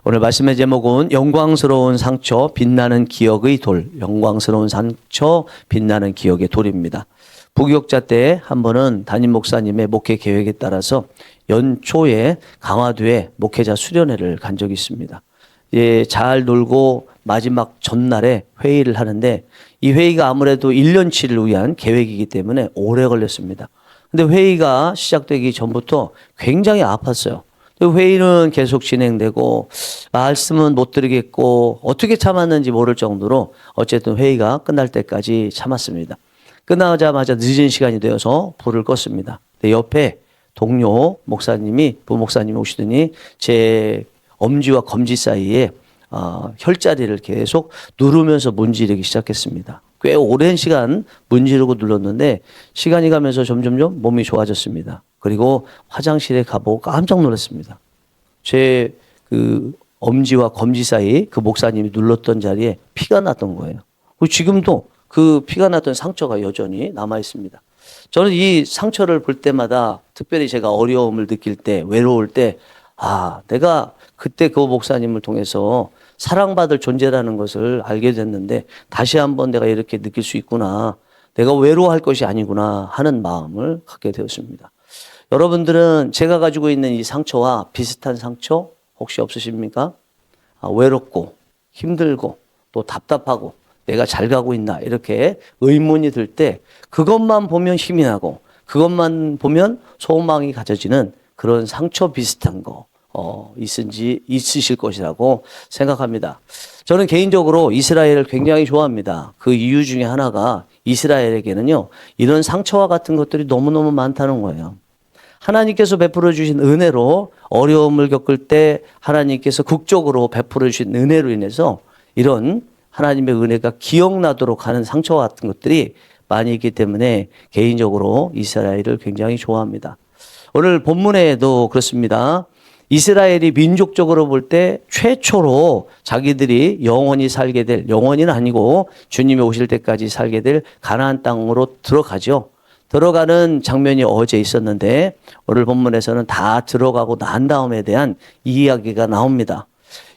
오늘 말씀의 제목은 영광스러운 상처 빛나는 기억의 돌. 영광스러운 상처 빛나는 기억의 돌입니다. 부교육자 때 한 번은 담임 목사님의 목회 계획에 따라서 연초에 강화도에 목회자 수련회를 간 적이 있습니다. 잘 놀고 마지막 전날에 회의를 하는데 이 회의가 아무래도 1년치를 위한 계획이기 때문에 오래 걸렸습니다. 근데 회의가 시작되기 전부터 굉장히 아팠어요. 회의는 계속 진행되고 말씀은 못 드리겠고 어떻게 참았는지 모를 정도로 어쨌든 회의가 끝날 때까지 참았습니다. 끝나자마자 늦은 시간이 되어서 불을 껐습니다. 옆에 동료 목사님이 부목사님이 오시더니 제 엄지와 검지 사이에 혈자리를 계속 누르면서 문지르기 시작했습니다. 꽤 오랜 시간 문지르고 눌렀는데 시간이 가면서 점점점 몸이 좋아졌습니다. 그리고 화장실에 가보고 깜짝 놀랐습니다. 제 엄지와 검지 사이 그 목사님이 눌렀던 자리에 피가 났던 거예요. 지금도 그 피가 났던 상처가 여전히 남아 있습니다. 저는 이 상처를 볼 때마다 특별히 제가 어려움을 느낄 때, 외로울 때, 내가 그때 그 목사님을 통해서 사랑받을 존재라는 것을 알게 됐는데 다시 한번 내가 이렇게 느낄 수 있구나. 내가 외로워할 것이 아니구나 하는 마음을 갖게 되었습니다. 여러분들은 제가 가지고 있는 이 상처와 비슷한 상처 혹시 없으십니까? 외롭고 힘들고 또 답답하고 내가 잘 가고 있나 이렇게 의문이 들 때 그것만 보면 힘이 나고 그것만 보면 소망이 가져지는 그런 상처 비슷한 거 있으실 것이라고 생각합니다. 저는 개인적으로 이스라엘을 굉장히 좋아합니다. 그 이유 중에 하나가 이스라엘에게는요 이런 상처와 같은 것들이 너무너무 많다는 거예요. 하나님께서 베풀어 주신 은혜로 어려움을 겪을 때 하나님께서 극적으로 베풀어 주신 은혜로 인해서 이런 하나님의 은혜가 기억나도록 하는 상처와 같은 것들이 많이 있기 때문에 개인적으로 이스라엘을 굉장히 좋아합니다. 오늘 본문에도 그렇습니다. 이스라엘이 민족적으로 볼 때 최초로 자기들이 영원히 살게 될, 영원히는 아니고 주님이 오실 때까지 살게 될 가나안 땅으로 들어가죠. 들어가는 장면이 어제 있었는데 오늘 본문에서는 다 들어가고 난 다음에 대한 이야기가 나옵니다.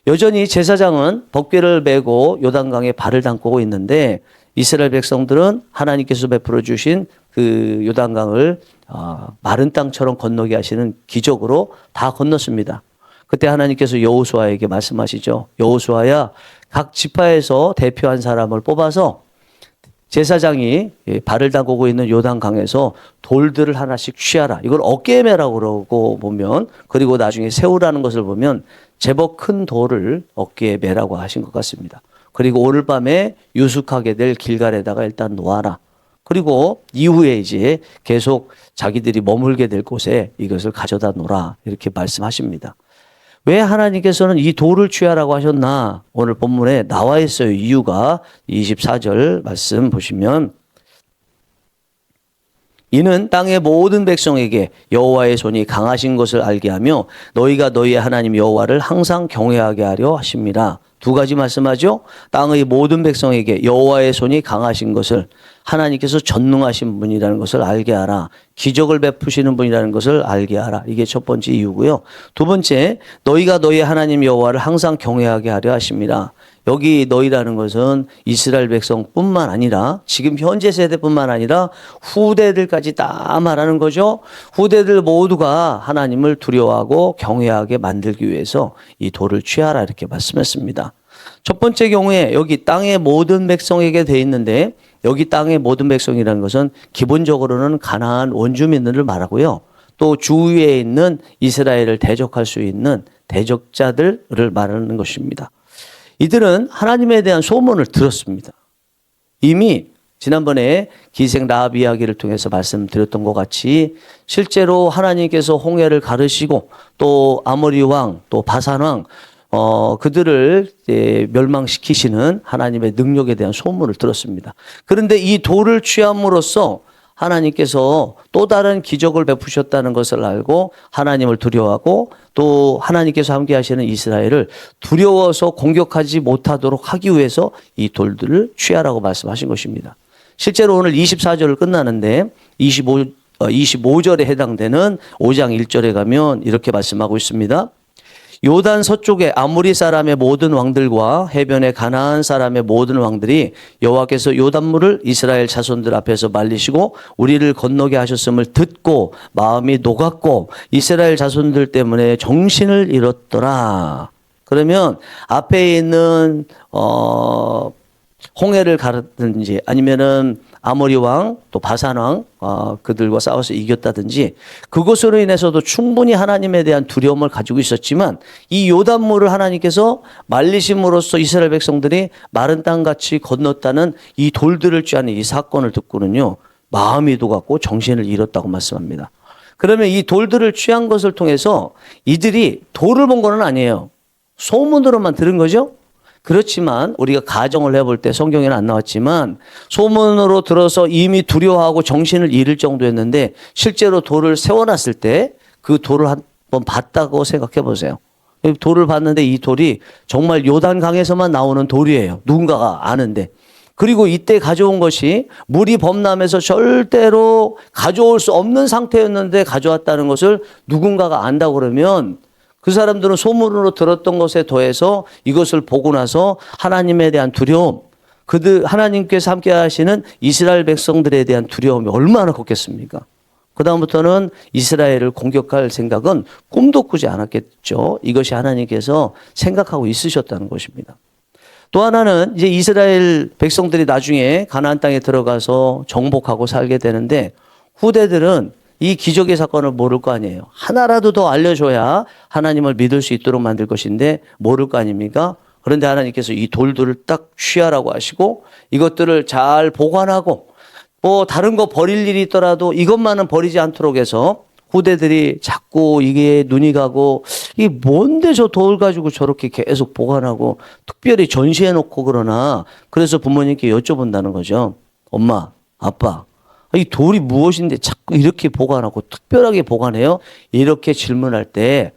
여전히 제사장은 법궤를 메고 요단강에 발을 담고 있는데 이스라엘 백성들은 하나님께서 베풀어 주신 그 요단강을 마른 땅처럼 건너게 하시는 기적으로 다 건넜습니다. 그때 하나님께서 여호수아에게 말씀하시죠. 여호수아야, 각 지파에서 대표한 사람을 뽑아서 제사장이 발을 담그고 있는 요단강에서 돌들을 하나씩 취하라. 이걸 어깨에 매라고 그러고 보면, 그리고 나중에 세우라는 것을 보면 제법 큰 돌을 어깨에 매라고 하신 것 같습니다. 그리고 오늘 밤에 유숙하게 될 길갈에다가 일단 놓아라. 그리고 이후에 이제 계속 자기들이 머물게 될 곳에 이것을 가져다 놓으라. 이렇게 말씀하십니다. 왜 하나님께서는 이 돌을 취하라고 하셨나? 오늘 본문에 나와 있어요. 이유가 24절 말씀 보시면 이는 땅의 모든 백성에게 여호와의 손이 강하신 것을 알게 하며 너희가 너희의 하나님 여호와를 항상 경외하게 하려 하심이라. 두 가지 말씀하죠. 땅의 모든 백성에게 여호와의 손이 강하신 것을, 하나님께서 전능하신 분이라는 것을 알게 하라. 기적을 베푸시는 분이라는 것을 알게 하라. 이게 첫 번째 이유고요. 두 번째, 너희가 너희의 하나님 여호와를 항상 경외하게 하려 하심이라. 여기 너희라는 것은 이스라엘 백성뿐만 아니라 지금 현재 세대뿐만 아니라 후대들까지 다 말하는 거죠. 후대들 모두가 하나님을 두려워하고 경외하게 만들기 위해서 이 돌을 취하라 이렇게 말씀했습니다. 첫 번째 경우에 여기 땅의 모든 백성에게 돼 있는데 여기 땅의 모든 백성이라는 것은 기본적으로는 가나안 원주민들을 말하고요. 또 주위에 있는 이스라엘을 대적할 수 있는 대적자들을 말하는 것입니다. 이들은 하나님에 대한 소문을 들었습니다. 이미 지난번에 기생 라합 이야기를 통해서 말씀드렸던 것 같이 실제로 하나님께서 홍해를 가르시고 또 아모리 왕, 또 바산 왕, 그들을 멸망시키시는 하나님의 능력에 대한 소문을 들었습니다. 그런데 이 돌을 취함으로써 하나님께서 또 다른 기적을 베푸셨다는 것을 알고 하나님을 두려워하고 또 하나님께서 함께 하시는 이스라엘을 두려워서 공격하지 못하도록 하기 위해서 이 돌들을 취하라고 말씀하신 것입니다. 실제로 오늘 24절을 끝나는데 25절에 해당되는 5장 1절에 가면 이렇게 말씀하고 있습니다. 요단 서쪽에 아모리 사람의 모든 왕들과 해변의 가나안 사람의 모든 왕들이 여호와께서 요단물을 이스라엘 자손들 앞에서 말리시고 우리를 건너게 하셨음을 듣고 마음이 녹았고 이스라엘 자손들 때문에 정신을 잃었더라. 그러면 앞에 있는 홍해를 가르든지 아니면은 아모리 왕 또 바산 왕 그들과 싸워서 이겼다든지 그것으로 인해서도 충분히 하나님에 대한 두려움을 가지고 있었지만 이 요단물을 하나님께서 말리심으로써 이스라엘 백성들이 마른 땅같이 건넜다는 이 돌들을 취하는 이 사건을 듣고는요 마음이 녹았고 정신을 잃었다고 말씀합니다. 그러면 이 돌들을 취한 것을 통해서 이들이 돌을 본 건 아니에요. 소문으로만 들은 거죠. 그렇지만 우리가 가정을 해볼 때 성경에는 안 나왔지만 소문으로 들어서 이미 두려워하고 정신을 잃을 정도였는데 실제로 돌을 세워놨을 때 그 돌을 한번 봤다고 생각해 보세요. 돌을 봤는데 이 돌이 정말 요단강에서만 나오는 돌이에요. 누군가가 아는데. 그리고 이때 가져온 것이 물이 범람해서 절대로 가져올 수 없는 상태였는데 가져왔다는 것을 누군가가 안다고 그러면 그 사람들은 소문으로 들었던 것에 더해서 이것을 보고 나서 하나님에 대한 두려움, 하나님께서 함께 하시는 이스라엘 백성들에 대한 두려움이 얼마나 컸겠습니까? 그다음부터는 이스라엘을 공격할 생각은 꿈도 꾸지 않았겠죠. 이것이 하나님께서 생각하고 있으셨다는 것입니다. 또 하나는 이제 이스라엘 백성들이 나중에 가나안 땅에 들어가서 정복하고 살게 되는데 후대들은 이 기적의 사건을 모를 거 아니에요. 하나라도 더 알려줘야 하나님을 믿을 수 있도록 만들 것인데 모를 거 아닙니까? 그런데 하나님께서 이 돌들을 딱 취하라고 하시고 이것들을 잘 보관하고 뭐 다른 거 버릴 일이 있더라도 이것만은 버리지 않도록 해서 후대들이 자꾸 이게 눈이 가고 이게 뭔데 저 돌 가지고 저렇게 계속 보관하고 특별히 전시해 놓고 그러나 그래서 부모님께 여쭤본다는 거죠. 엄마, 아빠. 이 돌이 무엇인데 자꾸 이렇게 보관하고 특별하게 보관해요? 이렇게 질문할 때,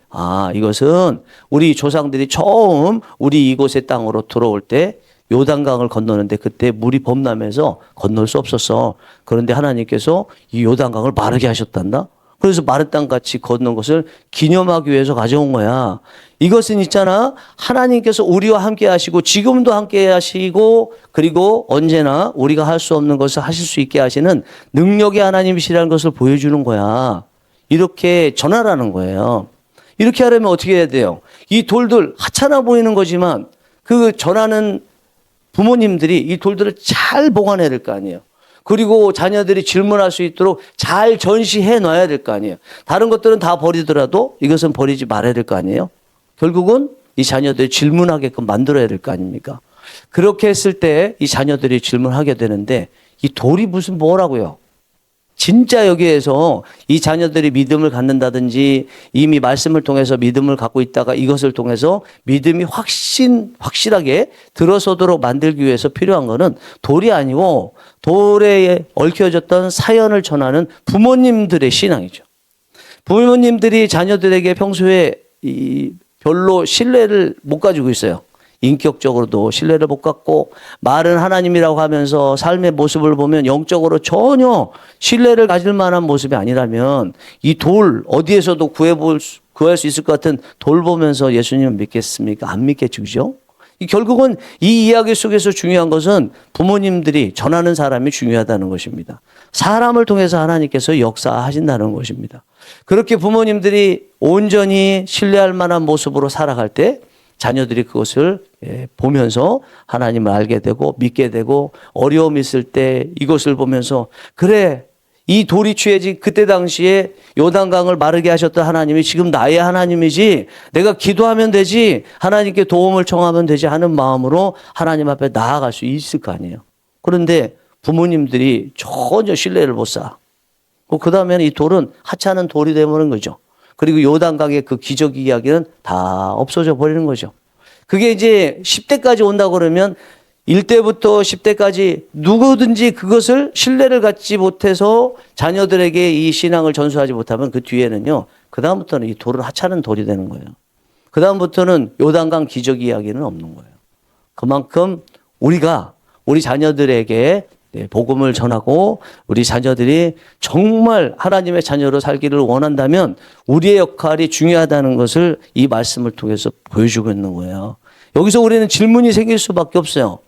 이것은 우리 조상들이 처음 우리 이곳의 땅으로 들어올 때 요단강을 건너는데 그때 물이 범람해서 건널 수 없었어. 그런데 하나님께서 이 요단강을 마르게 하셨단다? 그래서 마른 땅같이 건넌 것을 기념하기 위해서 가져온 거야. 이것은 있잖아. 하나님께서 우리와 함께 하시고 지금도 함께 하시고 그리고 언제나 우리가 할 수 없는 것을 하실 수 있게 하시는 능력의 하나님이시라는 것을 보여주는 거야. 이렇게 전하라는 거예요. 이렇게 하려면 어떻게 해야 돼요? 이 돌들 하찮아 보이는 거지만 그 전하는 부모님들이 이 돌들을 잘 보관해야 될 거 아니에요. 그리고 자녀들이 질문할 수 있도록 잘 전시해 놔야 될 거 아니에요. 다른 것들은 다 버리더라도 이것은 버리지 말아야 될 거 아니에요. 결국은 이 자녀들이 질문하게끔 만들어야 될 거 아닙니까? 그렇게 했을 때 이 자녀들이 질문하게 되는데 이 돌이 무슨 뭐라고요? 진짜 여기에서 이 자녀들이 믿음을 갖는다든지 이미 말씀을 통해서 믿음을 갖고 있다가 이것을 통해서 믿음이 확실하게 들어서도록 만들기 위해서 필요한 거는 돌이 아니고 돌에 얽혀졌던 사연을 전하는 부모님들의 신앙이죠. 부모님들이 자녀들에게 평소에 별로 신뢰를 못 가지고 있어요. 인격적으로도 신뢰를 못 갖고 말은 하나님이라고 하면서 삶의 모습을 보면 영적으로 전혀 신뢰를 가질 만한 모습이 아니라면 이 돌 어디에서도 구할 수 있을 것 같은 돌 보면서 예수님을 믿겠습니까? 안 믿겠죠. 그죠? 결국은 이 이야기 속에서 중요한 것은 부모님들이 전하는 사람이 중요하다는 것입니다. 사람을 통해서 하나님께서 역사하신다는 것입니다. 그렇게 부모님들이 온전히 신뢰할 만한 모습으로 살아갈 때 자녀들이 그것을 보면서 하나님을 알게 되고 믿게 되고 어려움이 있을 때 이것을 보면서 그래 이 돌이 취해진 그때 당시에 요단강을 마르게 하셨던 하나님이 지금 나의 하나님이지 내가 기도하면 되지 하나님께 도움을 청하면 되지 하는 마음으로 하나님 앞에 나아갈 수 있을 거 아니에요. 그런데 부모님들이 전혀 신뢰를 못 쌓아. 그 다음에는 이 돌은 하찮은 돌이 되버린 거죠. 그리고 요단강의 그 기적 이야기는 다 없어져 버리는 거죠. 그게 이제 10대까지 온다 그러면 1대부터 10대까지 누구든지 그것을 신뢰를 갖지 못해서 자녀들에게 이 신앙을 전수하지 못하면 그 뒤에는요. 그 다음부터는 이 돌은 하찮은 돌이 되는 거예요. 그 다음부터는 요단강 기적 이야기는 없는 거예요. 그만큼 우리가 우리 자녀들에게 네, 복음을 전하고 우리 자녀들이 정말 하나님의 자녀로 살기를 원한다면 우리의 역할이 중요하다는 것을 이 말씀을 통해서 보여주고 있는 거예요. 여기서 우리는 질문이 생길 수밖에 없어요.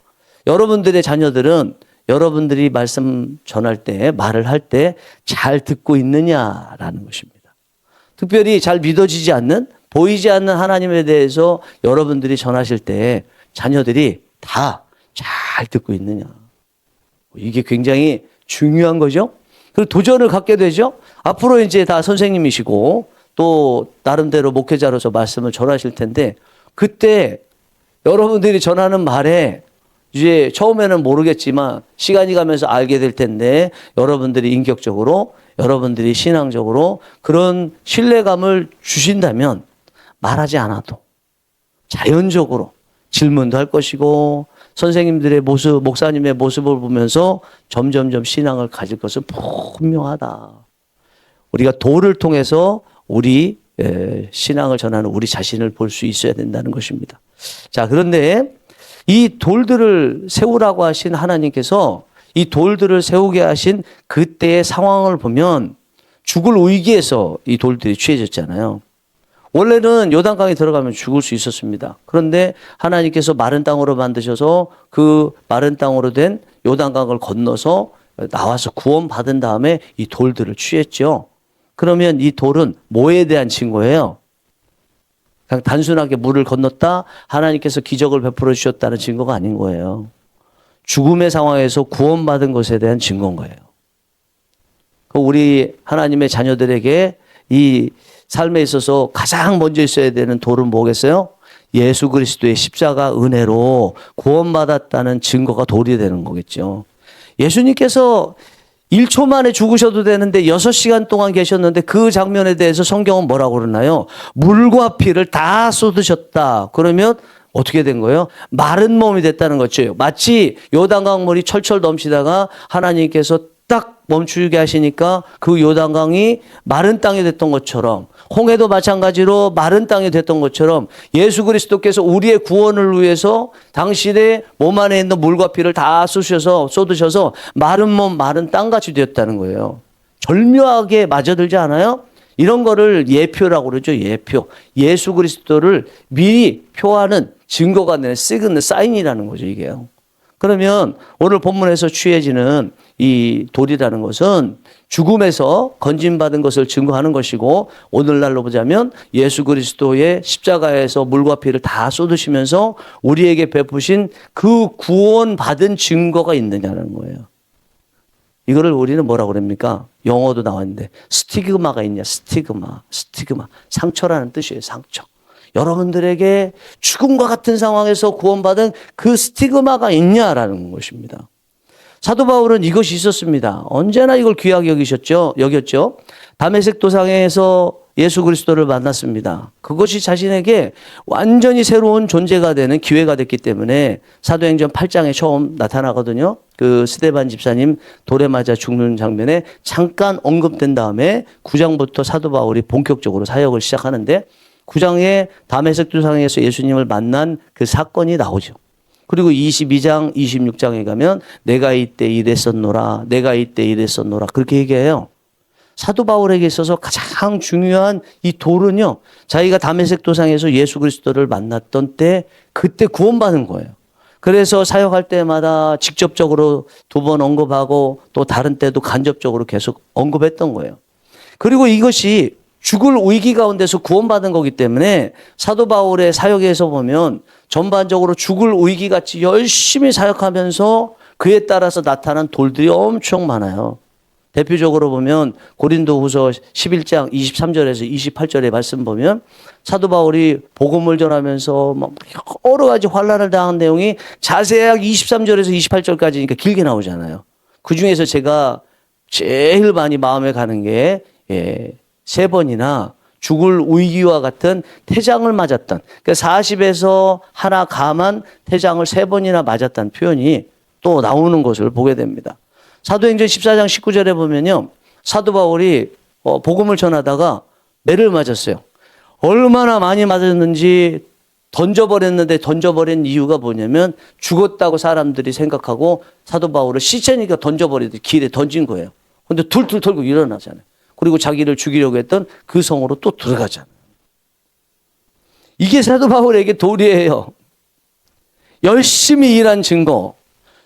여러분들의 자녀들은 여러분들이 말씀 전할 때, 말을 할 때 잘 듣고 있느냐라는 것입니다. 특별히 잘 믿어지지 않는, 보이지 않는 하나님에 대해서 여러분들이 전하실 때 자녀들이 다 잘 듣고 있느냐. 이게 굉장히 중요한 거죠. 그리고 도전을 갖게 되죠. 앞으로 이제 다 선생님이시고 또 나름대로 목회자로서 말씀을 전하실 텐데 그때 여러분들이 전하는 말에 이제 처음에는 모르겠지만 시간이 가면서 알게 될 텐데 여러분들이 인격적으로 여러분들이 신앙적으로 그런 신뢰감을 주신다면 말하지 않아도 자연적으로 질문도 할 것이고 선생님들의 모습, 목사님의 모습을 보면서 점점점 신앙을 가질 것은 분명하다. 우리가 도를 통해서 우리 신앙을 전하는 우리 자신을 볼 수 있어야 된다는 것입니다. 자, 그런데 이 돌들을 세우라고 하신 하나님께서 이 돌들을 세우게 하신 그때의 상황을 보면 죽을 위기에서 이 돌들이 취해졌잖아요. 원래는 요단강에 들어가면 죽을 수 있었습니다. 그런데 하나님께서 마른 땅으로 만드셔서 그 마른 땅으로 된 요단강을 건너서 나와서 구원받은 다음에 이 돌들을 취했죠. 그러면 이 돌은 뭐에 대한 증거예요? 그냥 단순하게 물을 건넜다 하나님께서 기적을 베풀어 주셨다는 증거가 아닌 거예요. 죽음의 상황에서 구원받은 것에 대한 증거인 거예요. 우리 하나님의 자녀들에게 이 삶에 있어서 가장 먼저 있어야 되는 돌은 뭐겠어요? 예수 그리스도의 십자가 은혜로 구원받았다는 증거가 돌이 되는 거겠죠. 예수님께서 1초 만에 죽으셔도 되는데 6시간 동안 계셨는데 그 장면에 대해서 성경은 뭐라고 그러나요? 물과 피를 다 쏟으셨다. 그러면 어떻게 된 거예요? 마른 몸이 됐다는 거죠. 마치 요단강물이 철철 넘치다가 하나님께서 딱 멈추게 하시니까 그 요단강이 마른 땅이 됐던 것처럼 홍해도 마찬가지로 마른 땅이 됐던 것처럼 예수 그리스도께서 우리의 구원을 위해서 당신의 몸 안에 있는 물과 피를 다 쏟으셔서 마른 몸 마른 땅같이 되었다는 거예요. 절묘하게 맞아들지 않아요? 이런 거를 예표라고 그러죠. 예표. 예수 그리스도를 미리 표하는 증거가 되는 시그널 사인이라는 거죠. 이게요. 그러면 오늘 본문에서 취해지는 이 돌이라는 것은 죽음에서 건진받은 것을 증거하는 것이고 오늘날로 보자면 예수 그리스도의 십자가에서 물과 피를 다 쏟으시면서 우리에게 베푸신 그 구원받은 증거가 있느냐는 거예요. 이거를 우리는 뭐라고 그럽니까? 영어도 나왔는데 스티그마가 있냐? 스티그마. 상처라는 뜻이에요. 상처. 여러분들에게 죽음과 같은 상황에서 구원받은 그 스티그마가 있냐라는 것입니다. 사도 바울은 이것이 있었습니다. 언제나 이걸 귀하게 여겼죠. 다메섹 도상에서 예수 그리스도를 만났습니다. 그것이 자신에게 완전히 새로운 존재가 되는 기회가 됐기 때문에 사도행전 8장에 처음 나타나거든요. 그 스데반 집사님 돌에 맞아 죽는 장면에 잠깐 언급된 다음에 9장부터 사도 바울이 본격적으로 사역을 시작하는데 9장에 다메섹 도상에서 예수님을 만난 그 사건이 나오죠. 그리고 22장, 26장에 가면 내가 이때 이랬었노라, 내가 이때 이랬었노라 그렇게 얘기해요. 사도 바울에게 있어서 가장 중요한 이 돌은요. 자기가 다메섹 도상에서 예수 그리스도를 만났던 때 그때 구원받은 거예요. 그래서 사역할 때마다 직접적으로 2번 언급하고 또 다른 때도 간접적으로 계속 언급했던 거예요. 그리고 이것이 죽을 위기 가운데서 구원받은 거기 때문에 사도 바울의 사역에서 보면 전반적으로 죽을 위기같이 열심히 사역하면서 그에 따라서 나타난 돌들이 엄청 많아요. 대표적으로 보면 고린도후서 11장 23절에서 28절의 말씀 보면 사도 바울이 복음을 전하면서 여러 가지 환난을 당한 내용이 자세하게 23절에서 28절까지니까 길게 나오잖아요. 그중에서 제가 제일 많이 마음에 가는 게 3번이나 죽을 위기와 같은 태장을 맞았던, 그러니까 40에서 하나 감한 태장을 3번이나 맞았다는 표현이 또 나오는 것을 보게 됩니다. 사도행전 14장 19절에 보면요. 사도 바울이 복음을 전하다가 매를 맞았어요. 얼마나 많이 맞았는지 던져버렸는데 던져버린 이유가 뭐냐면 죽었다고 사람들이 생각하고 사도 바울을 시체니까 던져버리듯 길에 던진 거예요. 근데 툴툴 털고 일어나잖아요. 그리고 자기를 죽이려고 했던 그 성으로 또 들어가잖아요. 이게 사도 바울에게 도리예요. 열심히 일한 증거,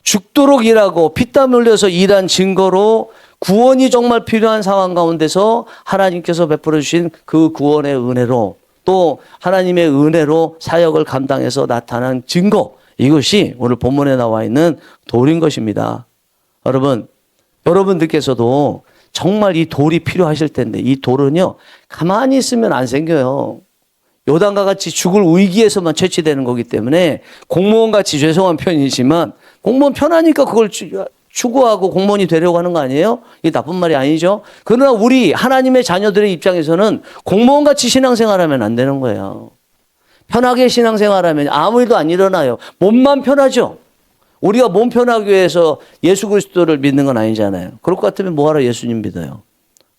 죽도록 일하고 피땀 흘려서 일한 증거로 구원이 정말 필요한 상황 가운데서 하나님께서 베풀어 주신 그 구원의 은혜로 또 하나님의 은혜로 사역을 감당해서 나타난 증거, 이것이 오늘 본문에 나와 있는 돌인 것입니다. 여러분들께서도 정말 이 돌이 필요하실 텐데 이 돌은요 가만히 있으면 안 생겨요. 요단과 같이 죽을 위기에서만 채취되는 거기 때문에 공무원같이 죄송한 편이지만 공무원 편하니까 그걸 추구하고 공무원이 되려고 하는 거 아니에요? 이게 나쁜 말이 아니죠. 그러나 우리 하나님의 자녀들의 입장에서는 공무원같이 신앙생활하면 안 되는 거예요. 편하게 신앙생활하면 아무 일도 안 일어나요. 몸만 편하죠. 우리가 몸 편하기 위해서 예수 그리스도를 믿는 건 아니잖아요. 그럴 것 같으면 뭐하러 예수님 믿어요?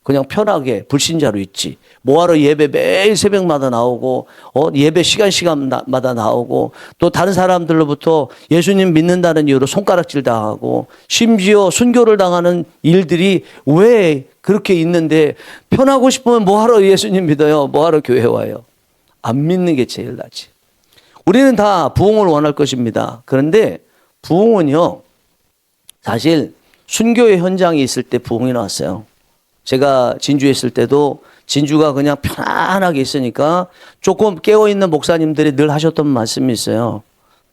그냥 편하게 불신자로 있지. 뭐하러 예배 매일 새벽마다 나오고 예배 시간마다 나오고 또 다른 사람들로부터 예수님 믿는다는 이유로 손가락질 당하고 심지어 순교를 당하는 일들이 왜 그렇게 있는데 편하고 싶으면 뭐하러 예수님 믿어요? 뭐하러 교회 와요? 안 믿는 게 제일 낫지. 우리는 다 부흥을 원할 것입니다. 그런데 부흥은요 사실 순교의 현장에 있을 때 부흥이 나왔어요. 제가 진주에 있을 때도 진주가 그냥 편안하게 있으니까 조금 깨어있는 목사님들이 늘 하셨던 말씀이 있어요.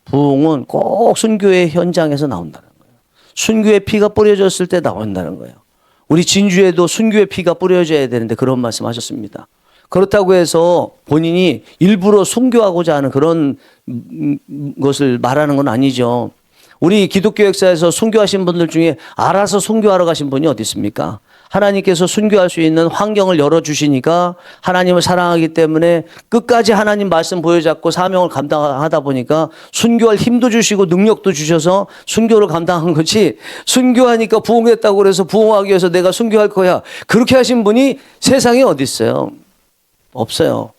부흥은 꼭 순교의 현장에서 나온다는 거예요. 순교의 피가 뿌려졌을 때 나온다는 거예요. 우리 진주에도 순교의 피가 뿌려져야 되는데 그런 말씀 하셨습니다. 그렇다고 해서 본인이 일부러 순교하고자 하는 그런 것을 말하는 건 아니죠. 우리 기독교 역사에서 순교하신 분들 중에 알아서 순교하러 가신 분이 어디 있습니까? 하나님께서 순교할 수 있는 환경을 열어주시니까 하나님을 사랑하기 때문에 끝까지 하나님 말씀 보여잡고 사명을 감당하다 보니까 순교할 힘도 주시고 능력도 주셔서 순교를 감당한 거지, 순교하니까 부흥했다고 그래서 부흥하기 위해서 내가 순교할 거야, 그렇게 하신 분이 세상에 어디 있어요? 없어요.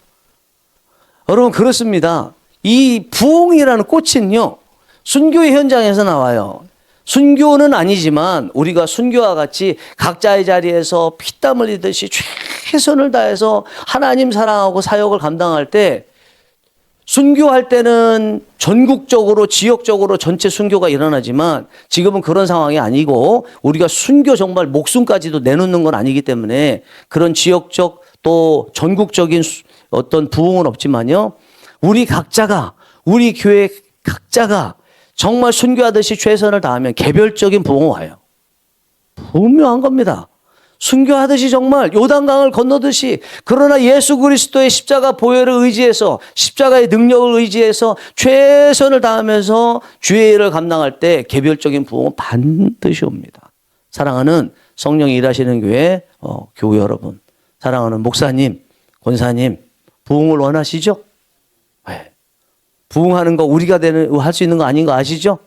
여러분 그렇습니다. 이 부흥이라는 꽃은요 순교의 현장에서 나와요. 순교는 아니지만 우리가 순교와 같이 각자의 자리에서 피땀 흘리듯이 최선을 다해서 하나님 사랑하고 사역을 감당할 때, 순교할 때는 전국적으로 지역적으로 전체 순교가 일어나지만 지금은 그런 상황이 아니고 우리가 순교 정말 목숨까지도 내놓는 건 아니기 때문에 그런 지역적 또 전국적인 어떤 부흥은 없지만요, 우리 각자가, 우리 교회 각자가 정말 순교하듯이 최선을 다하면 개별적인 부흥이 와요. 분명한 겁니다. 순교하듯이 정말 요단강을 건너듯이, 그러나 예수 그리스도의 십자가 보혈을 의지해서, 십자가의 능력을 의지해서 최선을 다하면서 주의 일을 감당할 때 개별적인 부흥은 반드시 옵니다. 사랑하는 성령이 일하시는 교회 교우 여러분, 사랑하는 목사님, 권사님, 부흥을 원하시죠? 네. 부흥하는 거 우리가 할 수 있는 거 아닌 거 아시죠?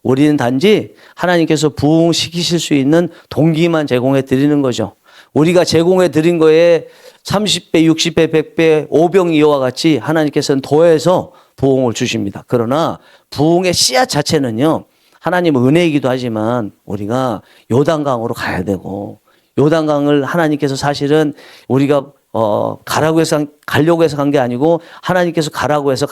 우리는 단지 하나님께서 부흥시키실 수 있는 동기만 제공해 드리는 거죠. 우리가 제공해 드린 거에 30배, 60배, 100배, 5병2호와 같이 하나님께서는 더해서 부흥을 주십니다. 그러나 부흥의 씨앗 자체는요, 하나님 은혜이기도 하지만 우리가 요단강으로 가야 되고, 요단강을 하나님께서 사실은 우리가 가려고 해서 간 게 아니고 하나님께서 가라고 해서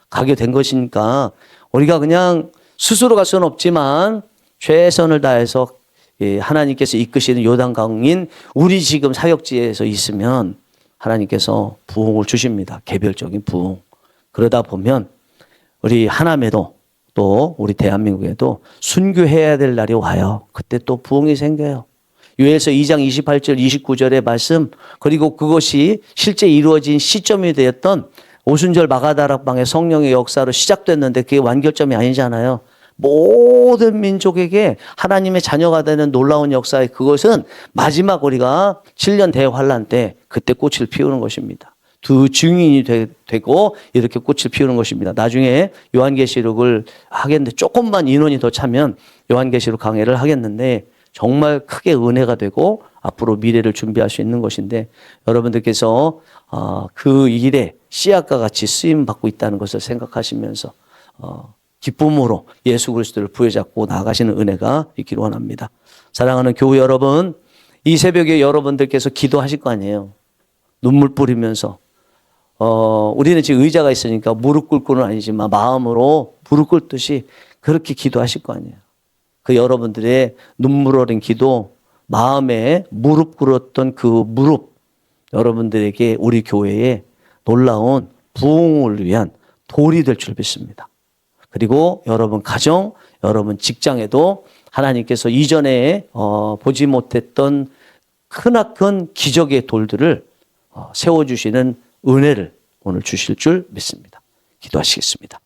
가게 된 것이니까 우리가 그냥 스스로 갈 수는 없지만 최선을 다해서 하나님께서 이끄시는 요단강인 우리 지금 사역지에서 있으면 하나님께서 부흥을 주십니다. 개별적인 부흥. 그러다 보면 우리 하남에도 또 우리 대한민국에도 순교해야 될 날이 와요. 그때 또 부흥이 생겨요. 요엘서 2장 28절 29절의 말씀, 그리고 그것이 실제 이루어진 시점이 되었던 오순절 마가다락방의 성령의 역사로 시작됐는데 그게 완결점이 아니잖아요. 모든 민족에게 하나님의 자녀가 되는 놀라운 역사의 그것은 마지막 우리가 7년 대환란 때 그때 꽃을 피우는 것입니다. 두 증인이 되고 이렇게 꽃을 피우는 것입니다. 나중에 요한계시록을 하겠는데, 조금만 인원이 더 차면 요한계시록 강해를 하겠는데 정말 크게 은혜가 되고 앞으로 미래를 준비할 수 있는 것인데 여러분들께서 그 일에 씨앗과 같이 쓰임 받고 있다는 것을 생각하시면서 기쁨으로 예수 그리스도를 부여잡고 나아가시는 은혜가 있기를 원합니다. 사랑하는 교우 여러분, 이 새벽에 여러분들께서 기도하실 거 아니에요. 눈물 뿌리면서 우리는 지금 의자가 있으니까 무릎 꿇고는 아니지만 마음으로 무릎 꿇듯이 그렇게 기도하실 거 아니에요. 그 여러분들의 눈물 어린 기도, 마음에 무릎 꿇었던 그 무릎, 여러분들에게 우리 교회에 놀라운 부흥을 위한 돌이 될 줄 믿습니다. 그리고 여러분 가정, 여러분 직장에도 하나님께서 이전에 보지 못했던 크나큰 기적의 돌들을 세워주시는 은혜를 오늘 주실 줄 믿습니다. 기도하시겠습니다.